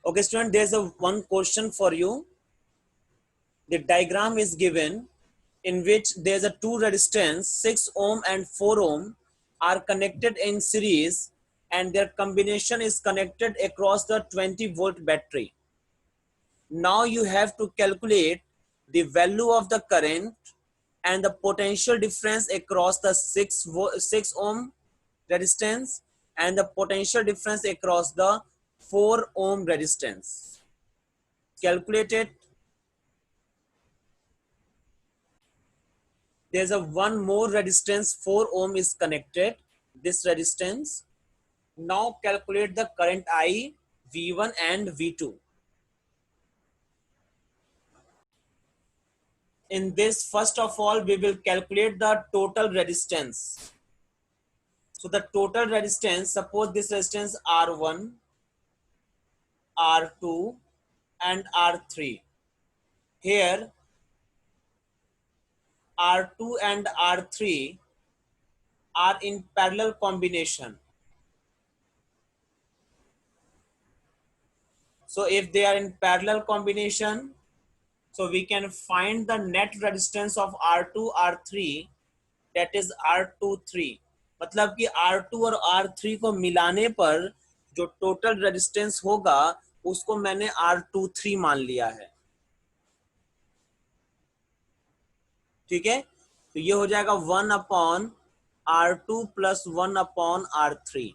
Okay, student, there's a one question for you. The diagram is given in which there's a two resistance 6 ohm and 4 ohm are connected in series and their combination is connected across the 20-volt battery. Now you have to calculate the value of the current and the potential difference across the 6 ohm resistance and the potential difference across the 4 ohm resistance. Calculate it. There's a one more resistance 4 ohm is connected, this resistance. Now calculate the current I, V1 and V2. In this, first of all, we will calculate the total resistance. So the total resistance, suppose this resistance R1, R2 and R3. Here R2 and R3 are in parallel combination. So if they are in parallel combination, so we can find the net resistance of R2 R3, that is R23. मतलब कि R2 और R3 को मिलाने पर जो total resistance होगा उसको मैंने R23 मान लिया है. ठीक है, तो ये हो जाएगा 1/R2 plus 1/R3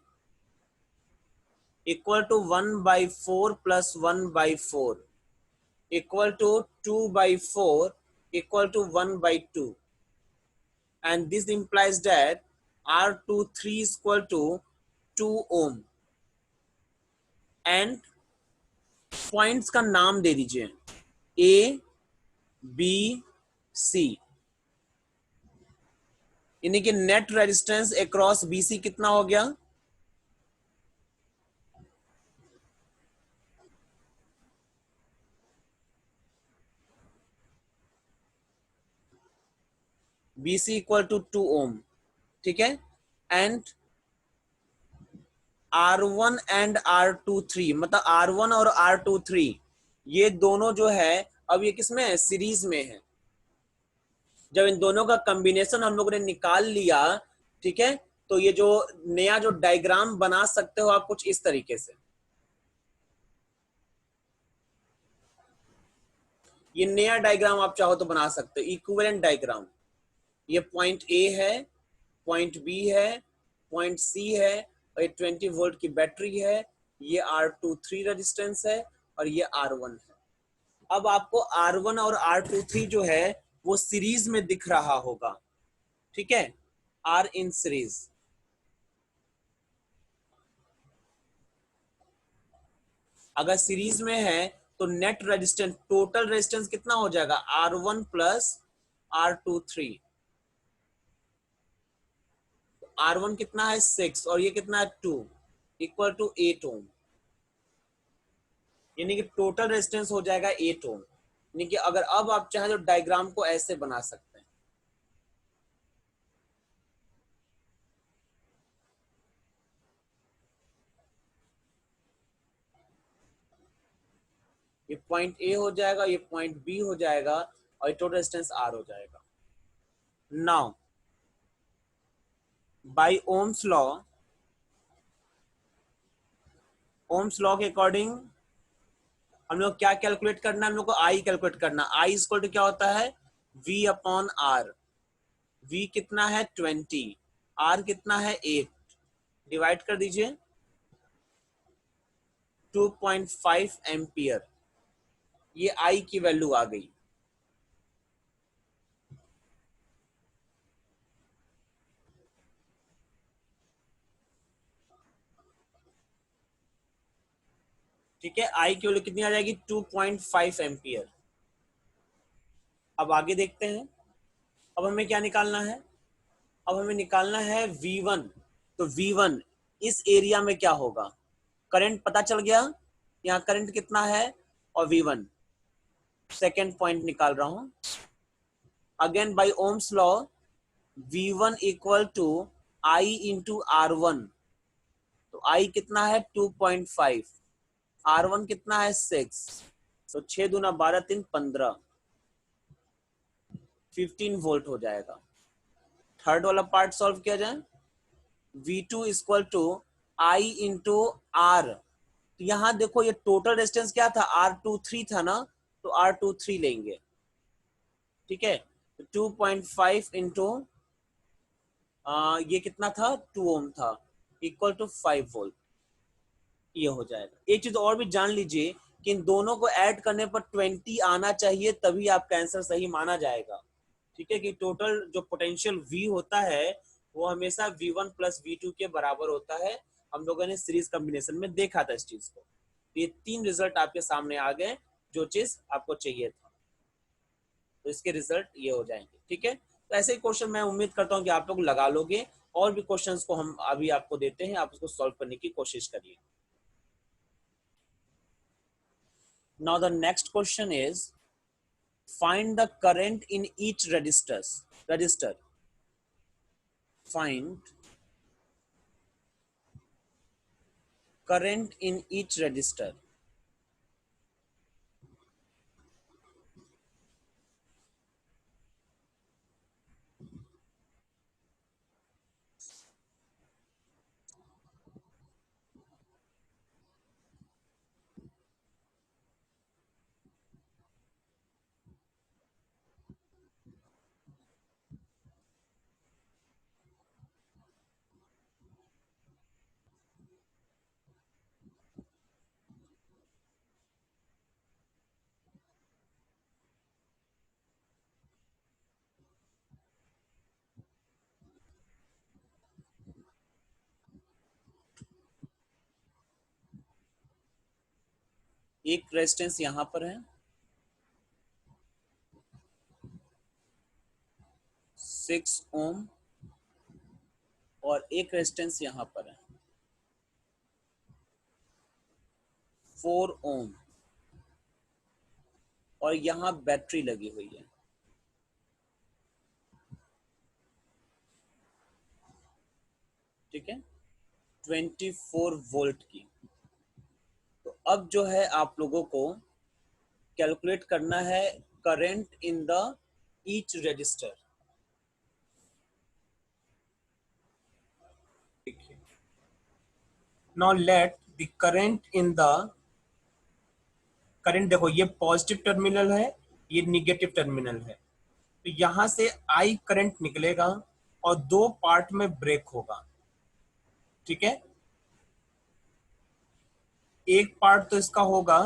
equal to 1/4 plus 1/4 equal to 2/4 equal to 1/2, and this implies that R23 is equal to 2 ohm. and points का नाम दे दीजिए A, B, C. यानी कि नेट रेजिस्टेंस अक्रॉस BC कितना हो गया? BC इक्वल टू 2 ओम. ठीक है, एंड R1 एंड R23 मतलब R1 और R23 ये दोनों जो है अब ये किसमें है? सीरीज में है. जब इन दोनों का कॉम्बिनेशन हम लोगों ने निकाल लिया, ठीक है, तो ये जो नया जो डायग्राम बना सकते हो आप कुछ इस तरीके से. ये नया डायग्राम आप चाहो तो बना सकते हो, इक्विवेलेंट डायग्राम. ये पॉइंट ए है, पॉइंट बी है, पॉइंट सी है और ये 20 वोल्ट की बैटरी है. ये R23 रेजिस्टेंस है और ये R1 है. अब आपको R1 और R23 जो है वो सीरीज में दिख रहा होगा. ठीक है, आर इन सीरीज. अगर सीरीज में है तो नेट रेजिस्टेंस टोटल रेजिस्टेंस कितना हो जाएगा? R1 plus R23. R1 कितना है? 6 और ये कितना है? 2 इक्वल टू 8 ओम. यानी कि टोटल रेजिस्टेंस हो जाएगा 8 ओम. यानी कि अगर अब आप चाहें तो डायग्राम को ऐसे बना सकते हैं. ये पॉइंट ए हो जाएगा, ये पॉइंट बी हो जाएगा और ये टोटल रेजिस्टेंस आर हो जाएगा. Now by Ohm's law, Ohm's law के अकॉर्डिंग हम लोग क्या कैलकुलेट करना है? हम लोग को आई कैलकुलेट करना. आई इक्वल टू क्या होता है? V upon are. V कितना है? 20. R कितना है? 8. डिवाइड कर दीजिए 2.5 एम्पियर. ये I की वैल्यू आ गई. ठीक है, I की वैल्यू कितनी आ जाएगी? 2.5 एम्पियर. अब आगे देखते हैं. अब हमें क्या निकालना है? अब हमें निकालना है V1. तो V1 इस एरिया में क्या होगा? करंट पता चल गया, यहाँ करंट कितना है और V1. सेकेंड पॉइंट निकाल रहा हूं. Again by Ohm's law V1 equal to I into R1. तो I कितना है? 2.5. R1 कितना है 6, तो 6 दूना 12 3 15, 15 वोल्ट हो जाएगा। थर्ड वाला पार्ट सॉल्व किया जाए, V2 equal to I into R. तो यहाँ देखो ये टोटल रेजिस्टेंस क्या था, R23 था ना, तो R23 लेंगे, ठीक है। तो 2.5 इंटू ये कितना था, 2 ओम था, इक्वल टू 5 वोल्ट, ये हो जाएगा। एक चीज और भी जान लीजिए कि इन दोनों को ऐड करने पर 20 आना चाहिए, तभी आपका आंसर सही माना जाएगा, ठीक है। कि टोटल जो पोटेंशियल V होता है वो हमेशा V1 प्लस V2 के बराबर होता है। हम लोगों ने सीरीज कॉम्बिनेशन में देखा था इस चीज को। ये 3 रिजल्ट आपके सामने आ गए, जो चीज आपको चाहिए था, तो इसके रिजल्ट ये हो जाएंगे, ठीक है। तो ऐसे ही क्वेश्चन मैं उम्मीद करता हूँ कि आप लोग लगा लोगे। और भी क्वेश्चंस को हम अभी आपको देते हैं, आप उसको सॉल्व करने की कोशिश करिए। Now the next question is, find the current in each register. Find current in each register. एक रेजिस्टेंस यहां पर है 6 ओम, और एक रेजिस्टेंस यहां पर है 4 ओम, और यहां बैटरी लगी हुई है, ठीक है, 24 वोल्ट की। तो अब जो है आप लोगों को कैलकुलेट करना है current in the each resistor. Now let the current in the current, देखो ये पॉजिटिव टर्मिनल है, ये निगेटिव टर्मिनल है, तो यहां से आई करंट निकलेगा और दो पार्ट में ब्रेक होगा, ठीक है। एक पार्ट तो इसका होगा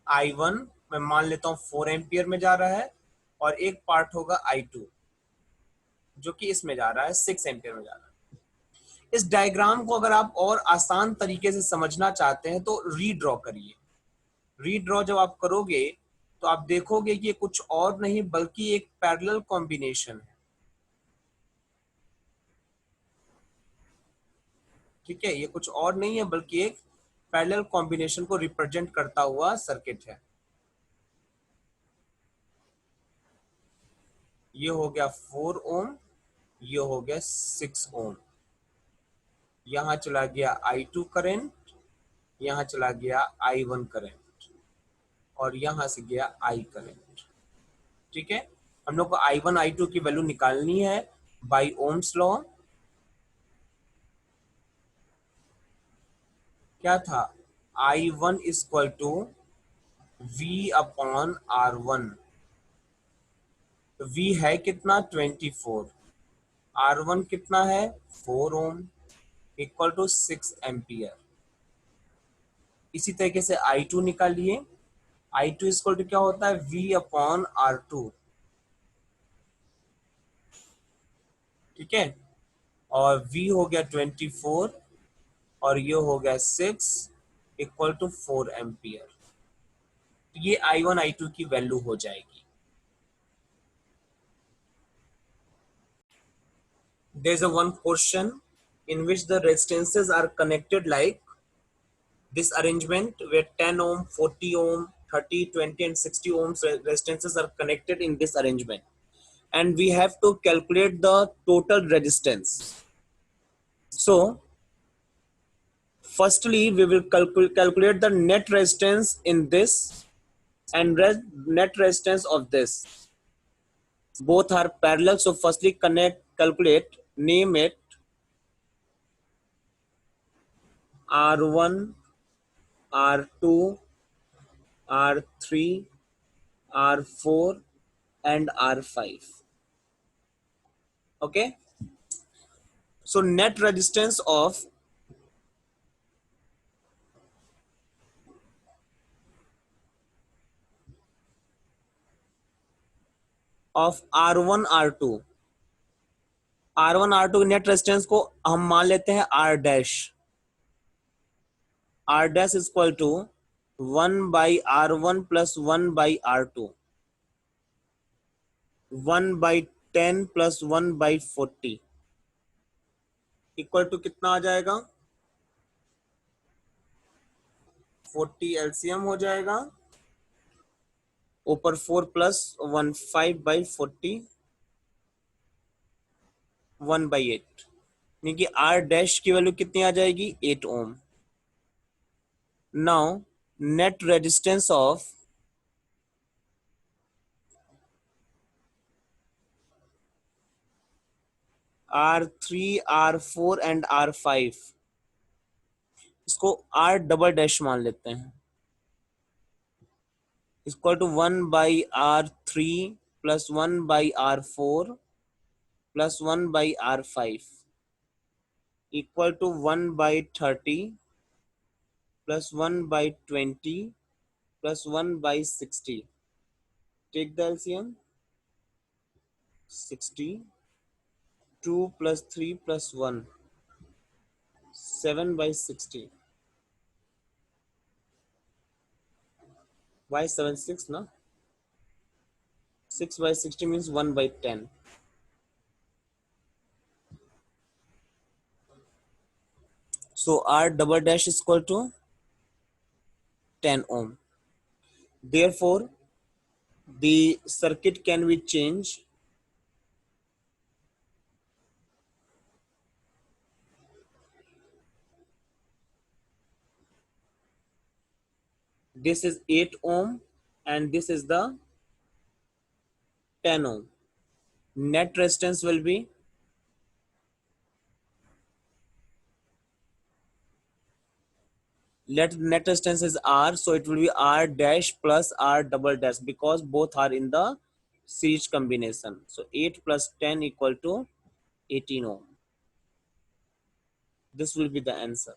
I1, मैं मान लेता हूं 4 एम्पियर में जा रहा है, और एक पार्ट होगा I2 जो कि इसमें जा रहा है 6 एम्पियर में जा रहा है। इस डायग्राम को अगर आप और आसान तरीके से समझना चाहते हैं तो रीड्रॉ करिए। रीड्रॉ जब आप करोगे तो आप देखोगे कि ये कुछ और नहीं बल्कि एक पैरेलल कॉम्बिनेशन है, ठीक है। ये कुछ और नहीं है बल्कि एक पैरेलल कॉम्बिनेशन को रिप्रेजेंट करता हुआ सर्किट है। ये हो गया 4 ओम, ये हो गया 6 ओम, यहां चला गया I2 करंट, यहां चला गया I1 करंट, और यहां से गया I करंट, ठीक है। हम लोग को I1 I2 की वैल्यू निकालनी है बाय ओम्स लॉ। क्या था, I1 equal to V upon R1। तो V है कितना 24, R1 कितना है 4 ओम, इक्वल टू 6 एम्पियर। इसी तरीके से I2 निकालिए, I2 इक्वल टू क्या होता है V अपॉन R2, ठीक है। और V हो गया 24 और ये हो गया 6 इक्वल टू 4 एम्पियर। तो ये I1 I2 की वैल्यू हो जाएगी। There is a one portion in which the resistances are connected like this arrangement, where 10 ohm, 40 ohm, 30, 20 and 60 ohms resistances are connected in this arrangement, and we have to calculate the total resistance. So Firstly, we will calculate the net resistance in this and net resistance of this. Both are parallel. So firstly, calculate, name it R1, R2, R3, R4, and R5. Okay. So net resistance of R1, R2, R1, R2 की net resistance को हम मान लेते हैं R dash. R dash is equal to 1 by R1 plus 1 by R2, 1 by 10 plus 1 by 40 equal to कितना आ जाएगा? 40 LCM हो जाएगा, ऊपर 4 प्लस 1 5 by 40, 1 by 8, यानी कि R डैश की वैल्यू कितनी आ जाएगी? 8 ohm. Now net resistance of R3, R4 and R5, इसको R डबल डैश मान लेते हैं, equal to 1 by R3 plus 1 by R4 plus 1 by R5 equal to 1 by 30 plus 1 by 20 plus 1 by 60. Take the LCM. 60, 2 plus 3 plus 1, 7 by 60. Why 7, 6 no? 6 by 60 means 1 by 10. So R double dash is equal to 10 ohm. Therefore, the circuit can be changed. This is 8 ohm and this is the 10 ohm. Net resistance will be net resistance is R, so it will be R dash plus R double dash because both are in the series combination. So 8 plus 10 equal to 18 ohm. This will be the answer.